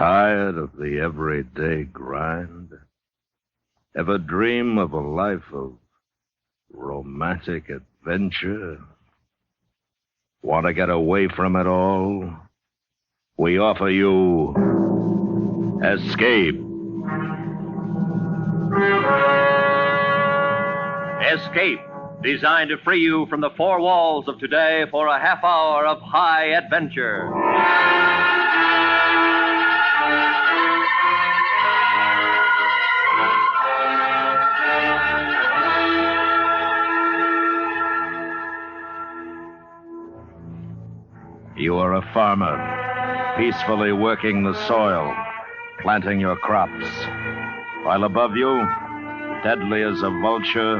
Tired of the everyday grind? Ever dream of a life of romantic adventure? Want to get away from it all? We offer you Escape. Escape, designed to free you from the four walls of today for a half hour of high adventure. You are a farmer, peacefully working the soil, planting your crops. While above you, deadly as a vulture,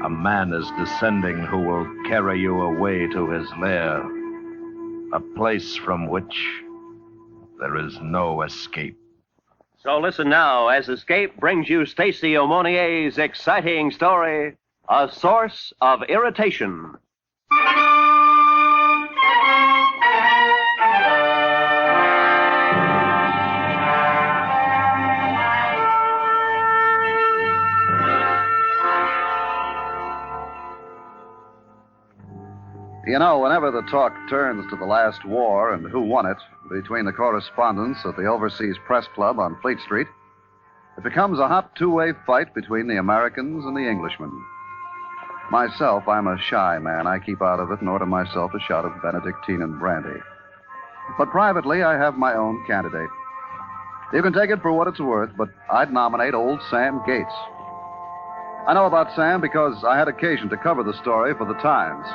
a man is descending who will carry you away to his lair, a place from which there is no escape. So listen now as Escape brings you Stacy Aumonier's exciting story, A Source of Irritation. You know, whenever the talk turns to the last war and who won it between the correspondents at the Overseas Press Club on Fleet Street, it becomes a hot two-way fight between the Americans and the Englishmen. Myself, I'm a shy man. I keep out of it and order myself a shot of Benedictine and brandy. But privately, I have my own candidate. You can take it for what it's worth, but I'd nominate old Sam Gates. I know about Sam because I had occasion to cover the story for the Times.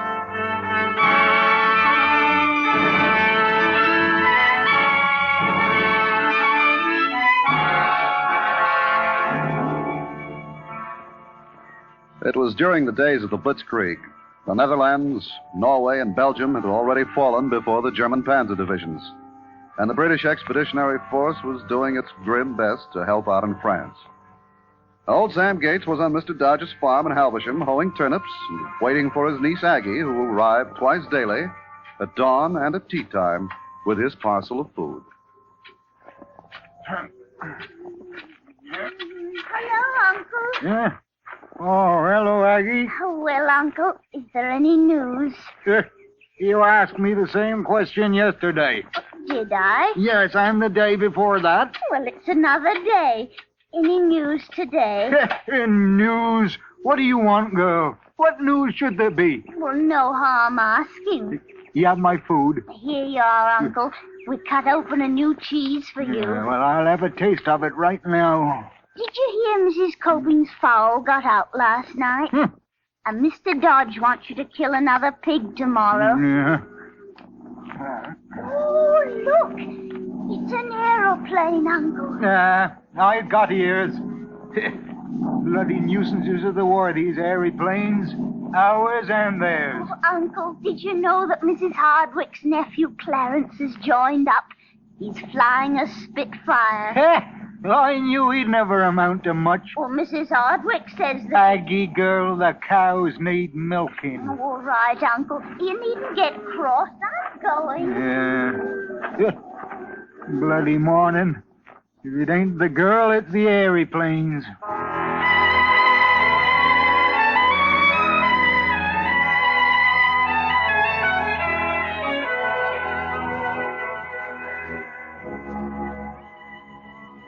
It was during the days of the Blitzkrieg. The Netherlands, Norway, and Belgium had already fallen before the German panzer divisions, and the British Expeditionary Force was doing its grim best to help out in France. Old Sam Gates was on Mr. Dodge's farm in Halversham, hoeing turnips and waiting for his niece Aggie, who arrived twice daily, at dawn and at tea time, with his parcel of food. Hello, Uncle. Yeah? Oh, hello, Aggie. Oh, well, Uncle, is there any news? You asked me the same question yesterday. Did I? Yes, and the day before that. Well, it's another day. Any news today? News? What do you want, girl? What news should there be? Well, no harm asking. You have my food. Here you are, Uncle. We cut open a new cheese for you. Well, I'll have a taste of it right now. Did you hear Mrs. Coping's fowl got out last night? And Mr. Dodge wants you to kill another pig tomorrow. Yeah. Oh, look. It's an aeroplane, Uncle. I got ears. Bloody nuisances of the war, these aeroplanes. Ours and theirs. Oh, Uncle, did you know that Mrs. Hardwick's nephew Clarence has joined up? He's flying a Spitfire. I knew he'd never amount to much. Well, Mrs. Hardwick says that... Aggie, girl, the cows need milking. Oh, all right, Uncle. You needn't get cross. I'm going. Yeah. Bloody morning. If it ain't the girl, it's the aeroplanes.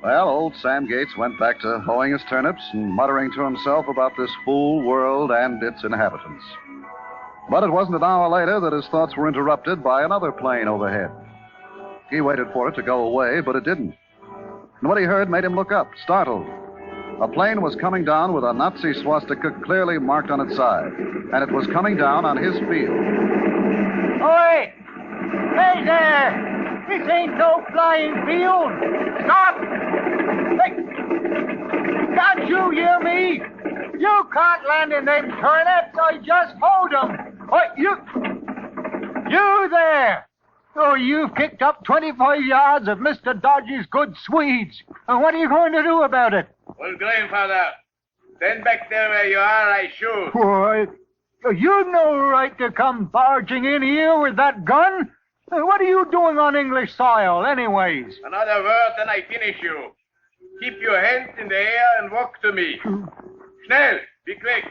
Well, old Sam Gates went back to hoeing his turnips and muttering to himself about this fool world and its inhabitants. But it wasn't an hour later that his thoughts were interrupted by another plane overhead. He waited for it to go away, but it didn't. And what he heard made him look up, startled. A plane was coming down with a Nazi swastika clearly marked on its side, and it was coming down on his field. Oi! Hey there! This ain't no flying field! Stop! Hey! Can't you hear me? You can't land in them turnips. I just hold them. You there! Oh, you've kicked up 25 yards of Mr. Dodge's good Swedes. And what are you going to do about it? Well, grandfather, stand back there where you are, I shoot. Why, you've no right to come barging in here with that gun. What are you doing on English soil, anyways? Another word and I finish you. Keep your hands in the air and walk to me. Schnell, be quick.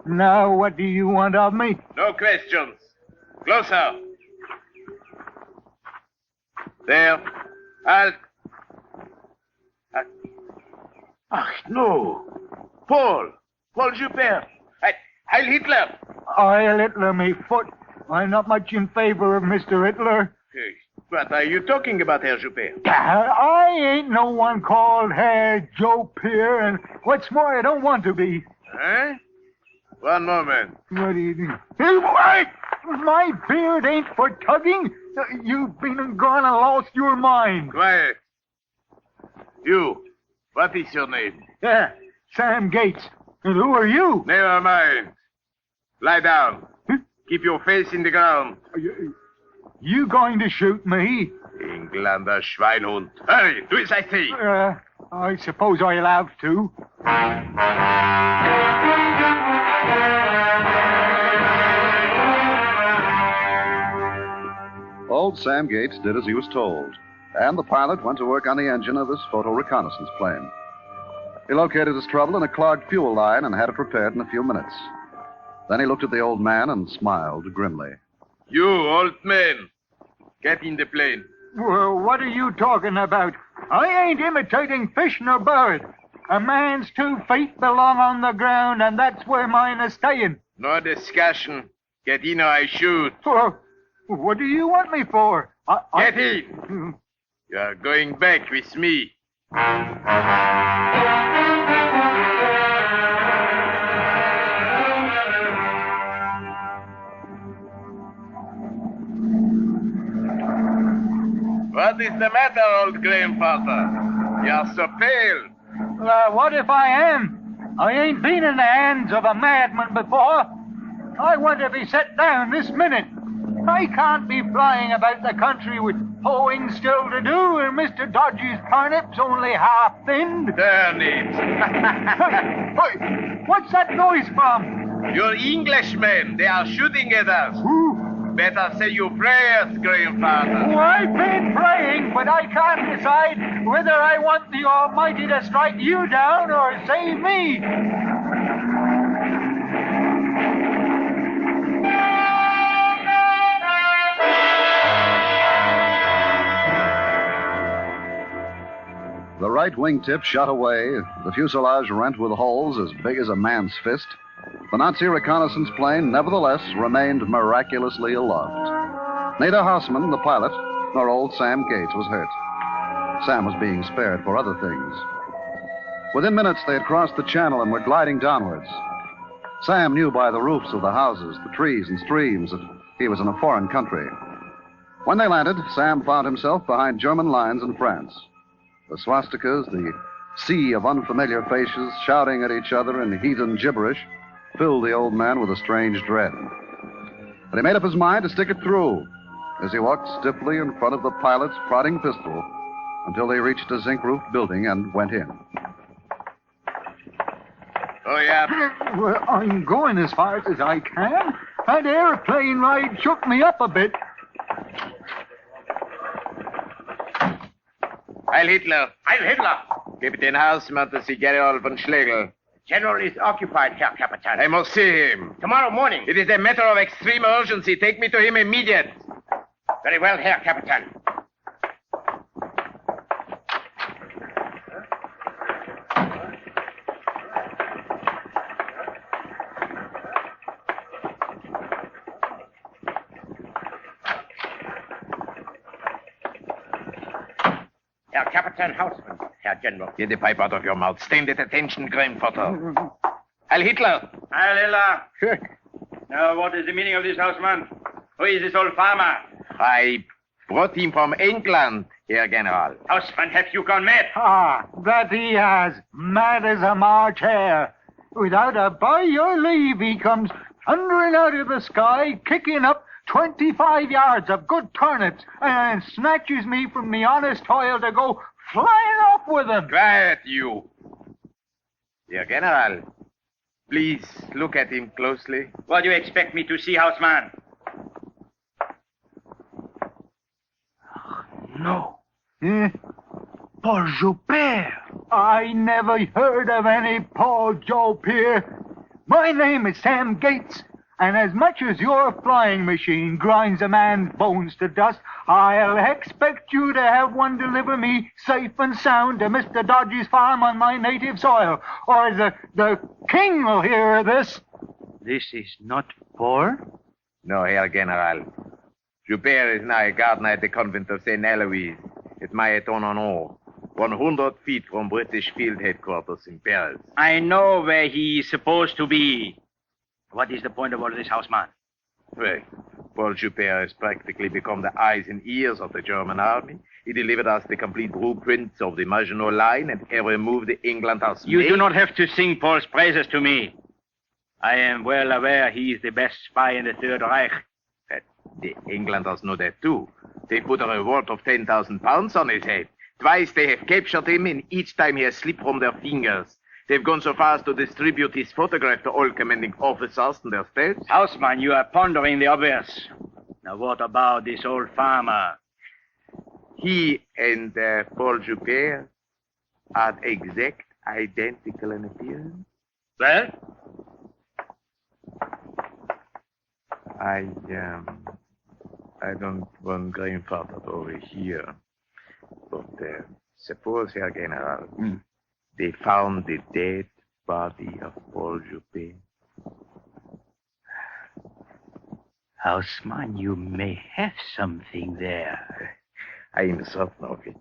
Now, what do you want of me? No questions. Closer. There. Halt. Ach, no. Paul Joubert. Heil Hitler. Heil Hitler, me foot. I'm not much in favor of Mr. Hitler. What are you talking about, Herr Joubert? I ain't no one called Herr Joe Peer, and what's more, I don't want to be. Huh? One moment. What do you do? Hey, wait! My beard ain't for tugging. You've been and gone and lost your mind. Quiet. You, what is your name? Yeah, Sam Gates. And who are you? Never mind. Lie down. Keep your face in the ground. You going to shoot me? Engländer Schweinhund. Hurry, do as I say. I suppose I'll have to. Old Sam Gates did as he was told, and the pilot went to work on the engine of his photo reconnaissance plane. He located his trouble in a clogged fuel line and had it repaired in a few minutes. Then he looked at the old man and smiled grimly. You, old man, get in the plane. Well, what are you talking about? I ain't imitating fish nor bird. A man's 2 feet belong on the ground, and that's where mine is staying. No discussion. Get in or I shoot. Well, what do you want me for? Get in. You are going back with me. What is the matter, old grandfather? You are so pale. What if I am? I ain't been in the hands of a madman before. I want to be set down this minute. I can't be flying about the country with hoeing still to do and Mr. Dodgy's turnips only half thinned. Turnips. Hey, what's that noise from? You're Englishmen. They are shooting at us. Who? Better say your prayers, grandfather. Oh, I've been praying, but I can't decide whether I want the Almighty to strike you down or save me. The right wingtip shot away, the fuselage rent with holes as big as a man's fist. The Nazi reconnaissance plane, nevertheless, remained miraculously aloft. Neither Hausman, the pilot, nor old Sam Gates was hurt. Sam was being spared for other things. Within minutes, they had crossed the channel and were gliding downwards. Sam knew by the roofs of the houses, the trees and streams, that he was in a foreign country. When they landed, Sam found himself behind German lines in France. The swastikas, the sea of unfamiliar faces shouting at each other in heathen gibberish, filled the old man with a strange dread. But he made up his mind to stick it through as he walked stiffly in front of the pilot's prodding pistol until they reached a zinc-roofed building and went in. Oh, yeah. Well, I'm going as fast as I can. That airplane ride shook me up a bit. Heil Hitler. Heil Hitler. Gib den Hausmann the Zigarre von Schlegel. General is occupied, Herr Captain. I must see him. Tomorrow morning. It is a matter of extreme urgency. Take me to him immediate. Very well, Herr Captain. Herr Captain Hausmann, Herr General. Get the pipe out of your mouth. Stand at attention, grandfather. Heil Hitler. Heil Hitler. Now, what is the meaning of this, Hausmann? Who is this old farmer? I brought him from England, Herr General. Hausmann, have you gone mad? That he has. Mad as a March hare. Without a by your leave, he comes thundering out of the sky, kicking up 25 yards of good turnips, and snatches me from me honest toil to go flying off with them. Quiet, you. Herr General, Please, look at him closely. What do you expect me to see, houseman? No. Paul Joubert. I never heard of any Paul Joubert. My name is Sam Gates, and as much as your flying machine grinds a man's bones to dust, I'll expect you to have one deliver me safe and sound to Mr. Dodge's farm on my native soil, or the king will hear of this. This is not Paul? No, Herr General. Joubert is now a gardener at the convent of St. Eloise, at Maillet-en-Honor, 100 feet from British field headquarters in Paris. I know where he is supposed to be. What is the point of all this, houseman? Well, Paul Joubert has practically become the eyes and ears of the German army. He delivered us the complete blueprints of the Maginot Line and removed the England House. You do not have to sing Paul's praises to me. I am well aware he is the best spy in the Third Reich. The Englanders know that too. They put a reward of 10,000 pounds on his head. Twice they have captured him, and each time he has slipped from their fingers. They've gone so far as to distribute his photograph to all commanding officers and their states. Houseman, you are pondering the obvious. Now what about this old farmer? He and Paul Joubert are exact identical in appearance. Well? I don't want grandfather over here. But suppose, Herr General, they found the dead body of Paul Joubert. Houseman, you may have something there. I am certain of it.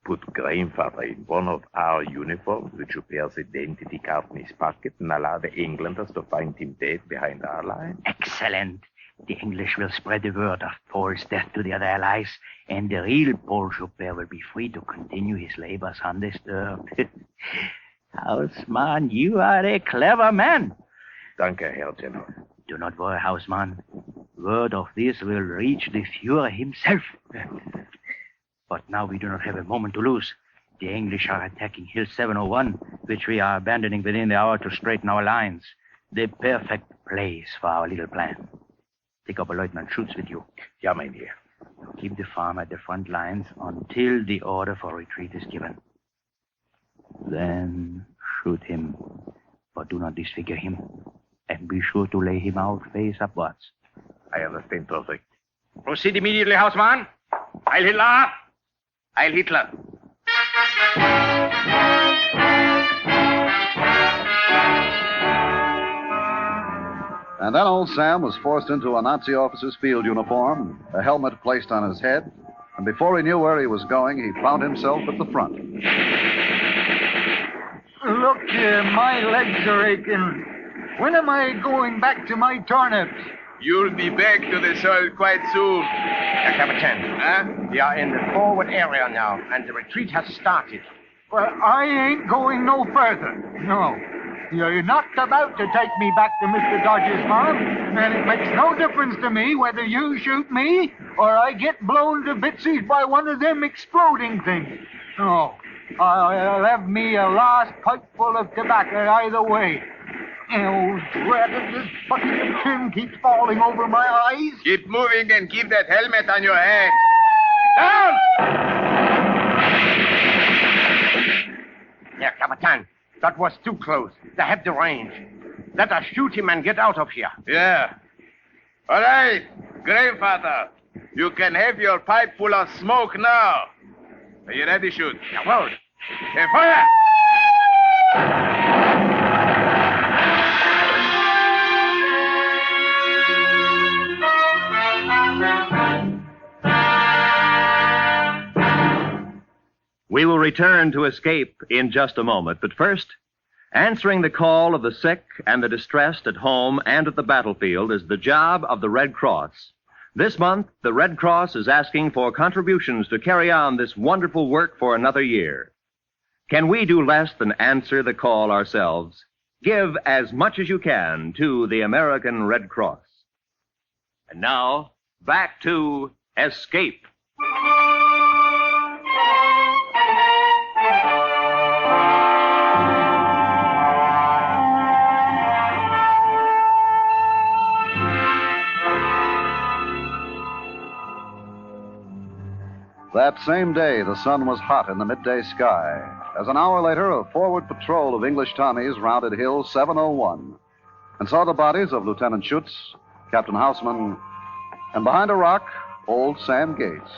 Put grandfather in one of our uniforms with Joubert's identity card in his pocket and allow the Englanders to find him dead behind our lines. Excellent. The English will spread the word of Paul's death to the other allies, and the real Paul Joubert will be free to continue his labors undisturbed. Houseman, you are a clever man. Danke, Herr General. Do not worry, Houseman. Word of this will reach the Führer himself. But now we do not have a moment to lose. The English are attacking Hill 701, which we are abandoning within the hour to straighten our lines. The perfect place for our little plan. Take up a Lieutenant Schutz with you. Ja, mein Herr. Keep the farm at the front lines until the order for retreat is given. Then shoot him, but do not disfigure him. And be sure to lay him out face upwards. I understand perfect. Proceed immediately, Houseman. Heil Hitler! Heil Hitler! And then old Sam was forced into a Nazi officer's field uniform, a helmet placed on his head, and before he knew where he was going, he found himself at the front. Look here, my legs are aching. When am I going back to my turnips? You'll be back to the soil quite soon. Herr Captain, we are in the forward area now, and the retreat has started. Well, I ain't going no further. No. You're not about to take me back to Mr. Dodge's farm, and it makes no difference to me whether you shoot me or I get blown to bitsies by one of them exploding things. No. I'll have me a last pipeful of tobacco either way. Oh, dread, this bucket of tin keeps falling over my eyes. Keep moving and keep that helmet on your head. Down! Herr Captain, that was too close. They have the range. Let us shoot him and get out of here. Yeah. All right, grandfather. You can have your pipe full of smoke now. Are you ready to shoot? Jawohl. And fire! We will return to Escape in just a moment, but first, answering the call of the sick and the distressed at home and at the battlefield is the job of the Red Cross. This month, the Red Cross is asking for contributions to carry on this wonderful work for another year. Can we do less than answer the call ourselves? Give as much as you can to the American Red Cross. And now, back to Escape. That same day, the sun was hot in the midday sky, as an hour later, a forward patrol of English Tommies rounded Hill 701 and saw the bodies of Lieutenant Schutz, Captain Houseman, and behind a rock, old Sam Gates,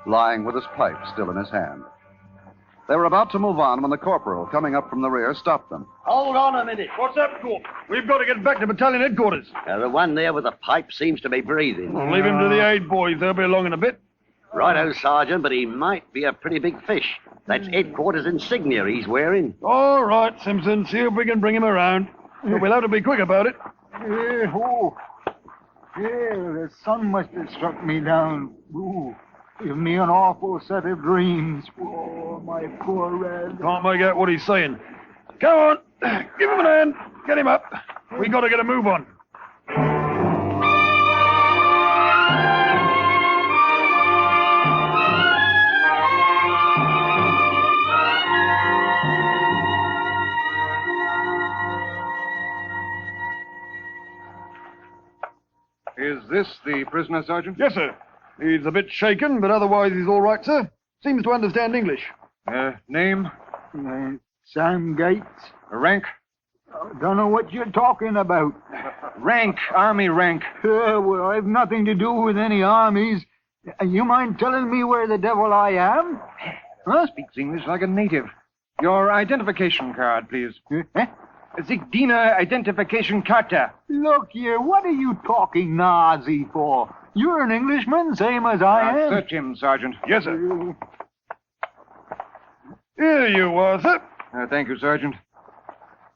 lying with his pipe still in his hand. They were about to move on when the corporal, coming up from the rear, stopped them. Hold on a minute. What's up, Corp? We've got to get back to battalion headquarters. The one there with the pipe seems to be breathing. We'll leave him to the aid boys. They'll be along in a bit. Righto, Sergeant, but he might be a pretty big fish. That's headquarters insignia he's wearing. All right, Simpson. See if we can bring him around. But we'll have to be quick about it. The sun must have struck me down. Ooh, give me an awful set of dreams. Oh, my poor Red. Can't make out what he's saying. Come on. Give him a hand. Get him up. We got to get a move on. Is this the prisoner, Sergeant? Yes, sir. He's a bit shaken, but otherwise he's all right, sir. Seems to understand English. Name? Sam Gates. Rank? Don't know what you're talking about. Rank. Army rank. Well, I've nothing to do with any armies. You mind telling me where the devil I am? Huh? Speaks English like a native. Your identification card, please. Zigdina identification Karte. Look here, what are you talking Nazi for? You're an Englishman, same as I am. Search him, Sergeant. Yes, sir. Here you are, sir. Thank you, Sergeant.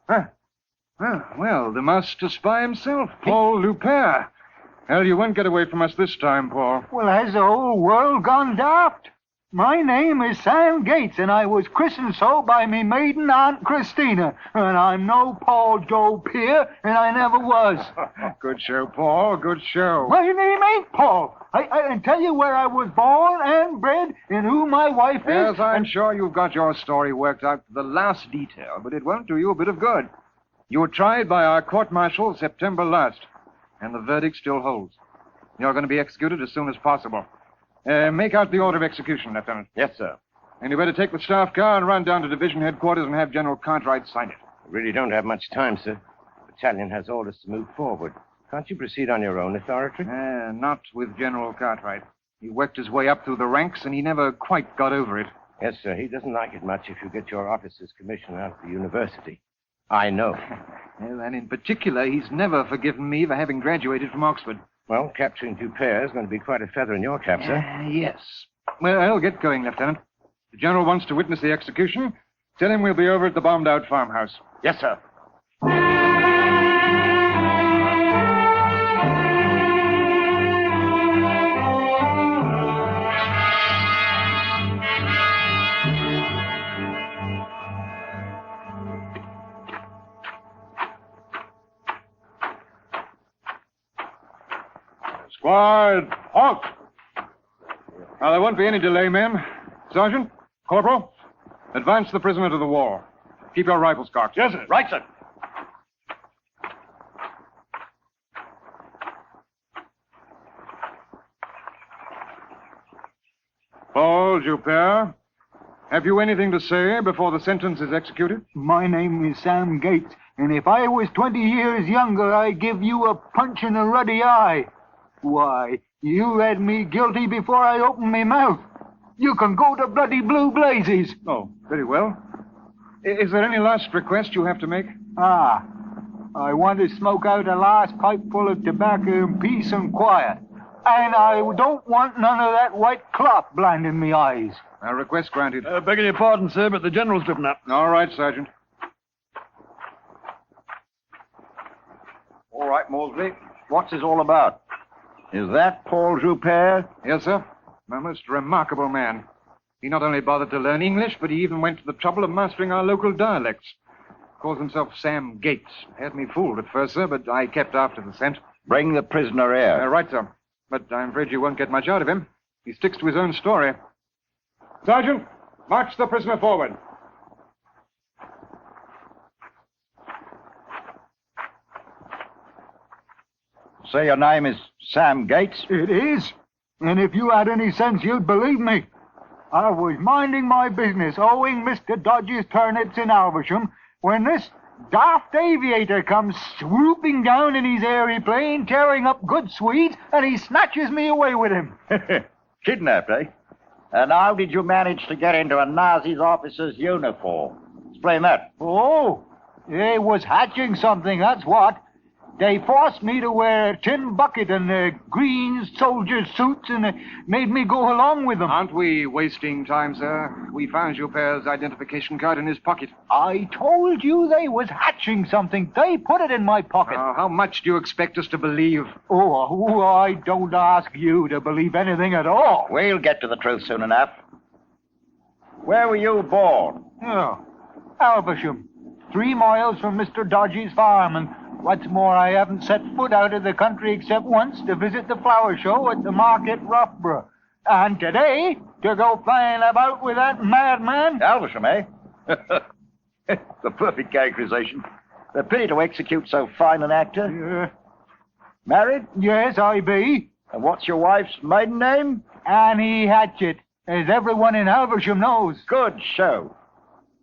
Well, the master spy himself, Paul Lupin. Hell, you won't get away from us this time, Paul. Well, has the whole world gone daft? My name is Sam Gates, and I was christened so by me maiden Aunt Christina. And I'm no Paul Joe Peer, and I never was. Good show, Paul. Good show. My name ain't Paul. I can tell you where I was born and bred and who my wife is. Yes, I'm sure you've got your story worked out to the last detail, but it won't do you a bit of good. You were tried by our court-martial September last, and the verdict still holds. You're going to be executed as soon as possible. Make out the order of execution, Lieutenant. Yes, sir. And you better take the staff car and run down to division headquarters and have General Cartwright sign it. I really don't have much time, sir. The battalion has orders to move forward. Can't you proceed on your own authority? Not with General Cartwright. He worked his way up through the ranks, and he never quite got over it. Yes, sir. He doesn't like it much if you get your officer's commission out of the university. I know. Well, and in particular, he's never forgiven me for having graduated from Oxford. Well, capturing Dupere is going to be quite a feather in your cap, sir. Yes. Well, I'll get going, Lieutenant. The General wants to witness the execution. Tell him we'll be over at the bombed-out farmhouse. Yes, sir. Squad, halt! Now, there won't be any delay, men. Sergeant, Corporal, advance the prisoner to the wall. Keep your rifles cocked. Yes, sir. Right, sir. Paul Dupere, have you anything to say before the sentence is executed? My name is Sam Gates, and if I was 20 years younger, I'd give you a punch in the ruddy eye. Why, you had me guilty before I opened my mouth. You can go to bloody blue blazes. Oh, very well. Is there any last request you have to make? I want to smoke out a last pipe full of tobacco in peace and quiet. And I don't want none of that white cloth blinding me eyes. Request granted. Begging your pardon, sir, but the General's driven up. All right, Sergeant. All right, Mosley. What's this all about? Is that Paul Dupere? Yes, sir. A most remarkable man. He not only bothered to learn English, but he even went to the trouble of mastering our local dialects. Calls himself Sam Gates. Had me fooled at first, sir, but I kept after the scent. Bring the prisoner here. Right, sir. But I'm afraid you won't get much out of him. He sticks to his own story. Sergeant, march the prisoner forward. Say your name is Sam Gates? It is. And if you had any sense, you'd believe me. I was minding my business, owing Mr. Dodge's turnips in Alversham, when this daft aviator comes swooping down in his airy plane, tearing up good sweets, and he snatches me away with him. Kidnapped, eh? And how did you manage to get into a Nazi's officer's uniform? Explain that. Oh, they was hatching something, that's what. They forced me to wear a tin bucket and green soldier suits and made me go along with them. Aren't we wasting time, sir? We found Joupert's identification card in his pocket. I told you they was hatching something. They put it in my pocket. How much do you expect us to believe? Oh, I don't ask you to believe anything at all. We'll get to the truth soon enough. Where were you born? Oh, Alversham. 3 miles from Mr. Dodge's farm, and what's more, I haven't set foot out of the country except once to visit the flower show at the market Roughborough. And today, to go flying about with that madman. Alversham, eh? The perfect characterization. The pity to execute so fine an actor. Married? Yes, I be. And what's your wife's maiden name? Annie Hatchett, as everyone in Alversham knows. Good show.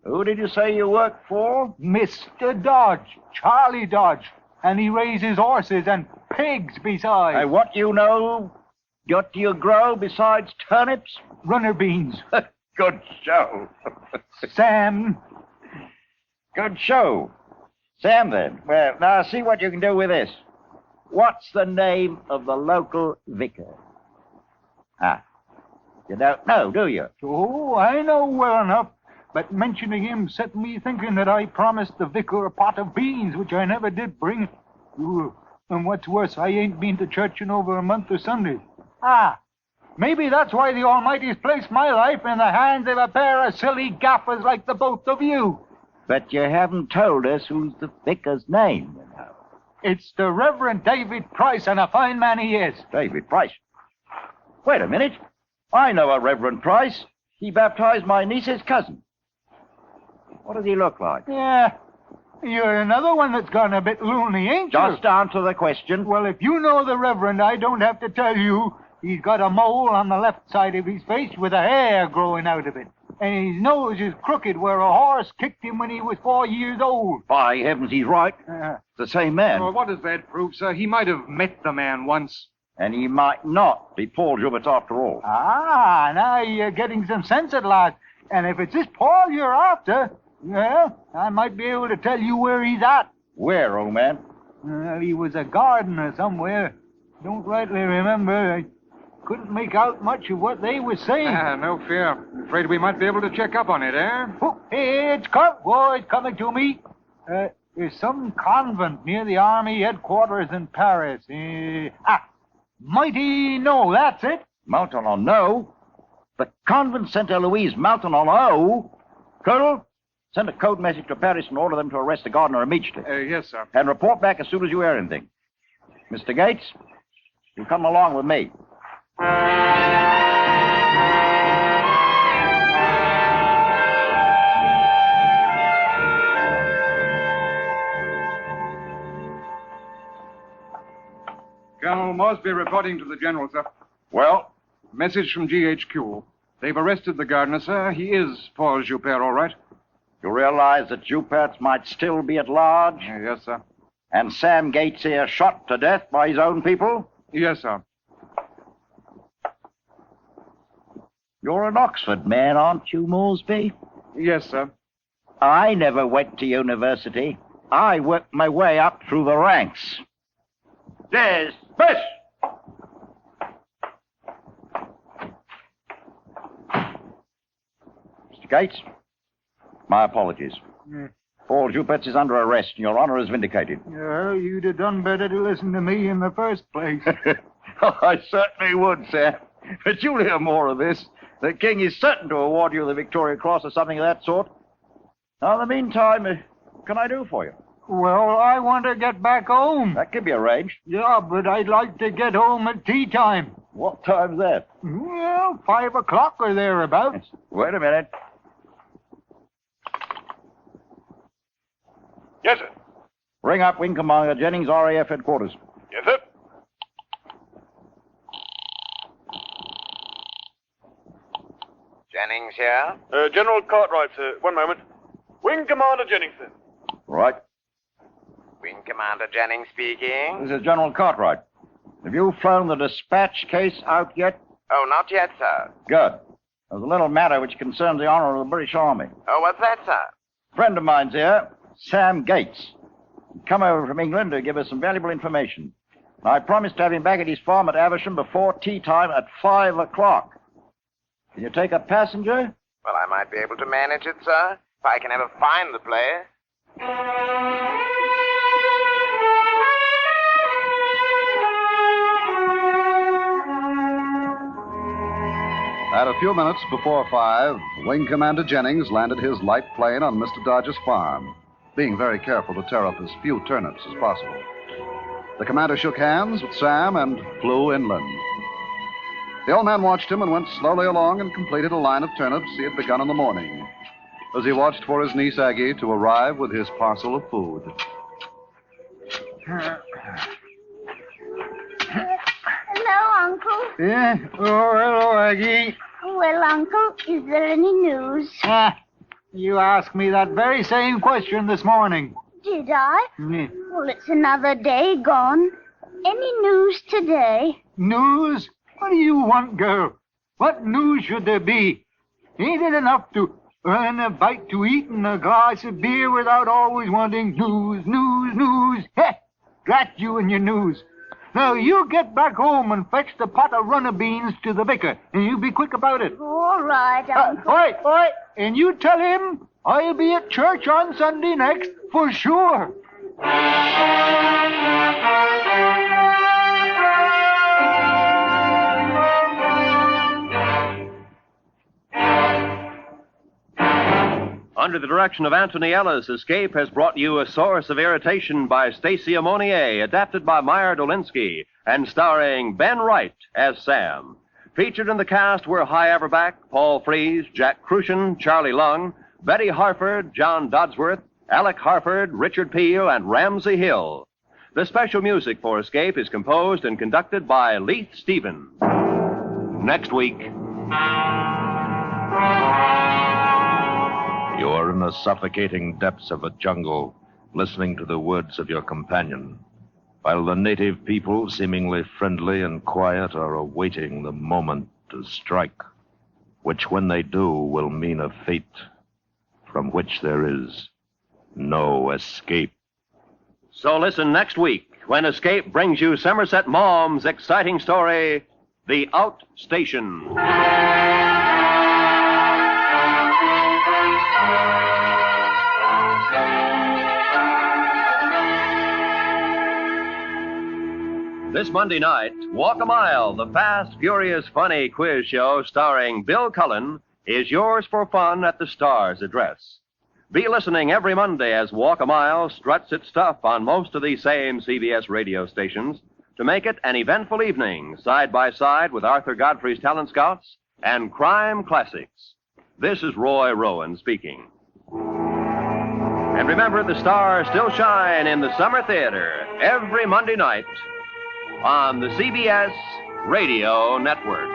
Who did you say you work for? Mr. Dodge, Charlie Dodge. And he raises horses and pigs besides. And what do you grow besides turnips? Runner beans. Good show. Sam. Good show. Sam, then. Well, now see what you can do with this. What's the name of the local vicar? You don't know, do you? Oh, I know well enough. But mentioning him set me thinking that I promised the vicar a pot of beans, which I never did bring. Ooh, and what's worse, I ain't been to church in over a month of Sundays. Maybe that's why the Almighty's placed my life in the hands of a pair of silly gaffers like the both of you. But you haven't told us who's the vicar's name, you know. It's the Reverend David Price, and a fine man he is. David Price? Wait a minute. I know a Reverend Price. He baptized my niece's cousin. What does he look like? Yeah, you're another one that's gone a bit loony, ain't you? Just answer the question. Well, if you know the Reverend, I don't have to tell you. He's got a mole on the left side of his face with a hair growing out of it. And his nose is crooked where a horse kicked him when he was 4 years old. By heavens, he's right. The same man. Well, what does that prove, sir? He might have met the man once. And he might not be Paul Joubert after all. Now you're getting some sense at last. And if it's this Paul you're after... Well, I might be able to tell you where he's at. Where, old man? Well, he was a gardener somewhere. Don't rightly remember. I couldn't make out much of what they were saying. No fear. Afraid we might be able to check up on it, eh? Oh, it's coming to me. There's some convent near the army headquarters in Paris. Mighty No, that's it. Mountain-on-No? The convent St. Eloise, Mountain-on-O? Colonel? Send a code message to Paris and order them to arrest the gardener immediately. Yes, sir. And report back as soon as you hear anything. Mr. Gates, you come along with me. Colonel Mosby reporting to the General, sir. Well? Message from GHQ. They've arrested the gardener, sir. He is Paul Joubert, all right. You realize that Joubert might still be at large? Yes, sir. And Sam Gates here shot to death by his own people? Yes, sir. You're an Oxford man, aren't you, Moresby? Yes, sir. I never went to university. I worked my way up through the ranks. Dismiss! Mr. Gates, my apologies. Paul Joubert is under arrest, and your honor is vindicated. Well, you'd have done better to listen to me in the first place. I certainly would, Sam. But you'll hear more of this. The king is certain to award you the Victoria Cross or something of that sort. Now, in the meantime, what can I do for you? Well, I want to get back home. That can be arranged. Yeah, but I'd like to get home at tea time. What time's that? Well, 5 o'clock or thereabouts. Wait a minute. Yes, sir. Ring up Wing Commander Jennings, RAF headquarters. Yes, sir. Jennings here? General Cartwright, sir. One moment. Wing Commander Jennings, sir. Right. Wing Commander Jennings speaking. This is General Cartwright. Have you flown the dispatch case out yet? Oh, not yet, sir. Good. There's a little matter which concerns the honor of the British Army. Oh, what's that, sir? A friend of mine's here, Sam Gates. He's come over from England to give us some valuable information. I promised to have him back at his farm at Aversham before tea time at 5 o'clock. Can you take a passenger? Well, I might be able to manage it, sir, if I can ever find the place. At a few minutes before 5, Wing Commander Jennings landed his light plane on Mr. Dodge's farm, being very careful to tear up as few turnips as possible. The commander shook hands with Sam and flew inland. The old man watched him and went slowly along and completed a line of turnips he had begun in the morning, as he watched for his niece Aggie to arrive with his parcel of food. Hello, Uncle. Yeah? Oh, hello, Aggie. Well, Uncle, is there any news? You asked me that very same question this morning. Did I? Mm. Well, it's another day gone. Any news today? News? What do you want, girl? What news should there be? Ain't it enough to earn a bite to eat and a glass of beer without always wanting news, news, news? Heh! Drat you and your news. Now, you get back home and fetch the pot of runner beans to the vicar, and you be quick about it. All right, Uncle. Oi! And you tell him I'll be at church on Sunday next, for sure. Under the direction of Anthony Ellis, Escape has brought you A Source of Irritation by Stacy Ammonier, adapted by Meyer Dolinsky, and starring Ben Wright as Sam. Featured in the cast were Hy Averback, Paul Frees, Jack Crucian, Charlie Lung, Betty Harford, John Dodsworth, Alec Harford, Richard Peel, and Ramsey Hill. The special music for Escape is composed and conducted by Leith Stevens. Next week. You are in the suffocating depths of a jungle, listening to the words of your companion, while the native people, seemingly friendly and quiet, are awaiting the moment to strike, which when they do will mean a fate from which there is no escape. So listen next week when Escape brings you Somerset Maugham's exciting story, The Outstation. This Monday night, Walk a Mile, the fast, furious, funny quiz show starring Bill Cullen, is yours for fun at the Star's address. Be listening every Monday as Walk a Mile struts its stuff on most of these same CBS radio stations to make it an eventful evening, side by side with Arthur Godfrey's Talent Scouts and Crime Classics. This is Roy Rowan speaking. And remember, the stars still shine in the Summer Theater every Monday night on the CBS Radio Network.